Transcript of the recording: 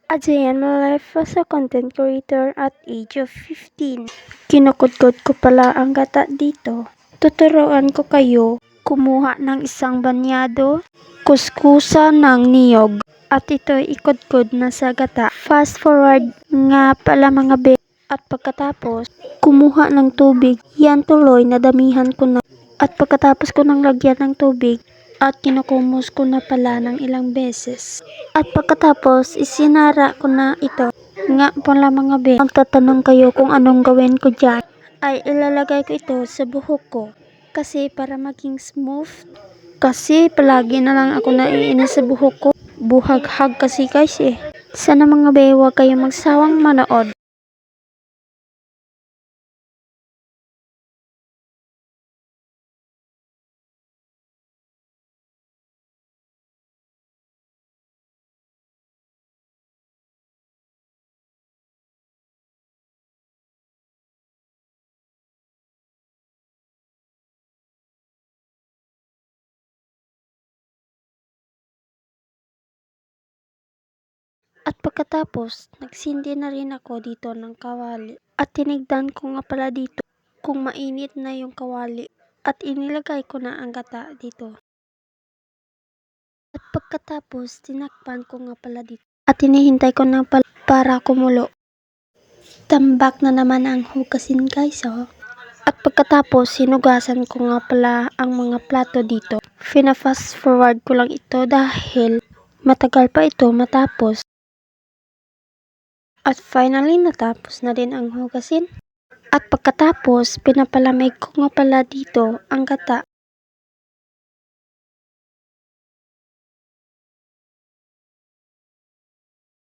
Ajayan my life as a content creator at age of 15. Kinukudkod ko pala ang gata dito. Tuturuan ko kayo kumuha ng isang banyado, kuskusa ng niyog, at ito'y ikudkod na sa gata. Fast forward nga pala mga be. At pagkatapos, kumuha ng tubig. Yan tuloy, nadamihan ko na. At pagkatapos ko ng lagyan ng tubig, at kinukumos ko na pala ng ilang beses. At pagkatapos, isinara ko na ito. Nga pala mga be, magtatanong kayo kung anong gawin ko dyan. Ay ilalagay ko ito sa buhok ko. Kasi para maging smooth. Kasi palagi na lang ako naiinis sa buhok ko. Buhaghag kasi guys eh. Sana mga be, huwag kayong magsawang manood. At pagkatapos, nagsindi na rin ako dito ng kawali. At tinigdan ko nga pala dito kung mainit na yung kawali. At inilagay ko na ang gata dito. At pagkatapos, tinakpan ko nga pala dito. At hinihintay ko na pala para kumulo. Tambak na naman ang hugasin guys oh. At pagkatapos, sinugasan ko nga pala ang mga plato dito. Fina-fast forward ko lang ito dahil matagal pa ito matapos. At finally, natapos na din ang hugasin. At pagkatapos, pinapalamig ko nga pala dito ang gata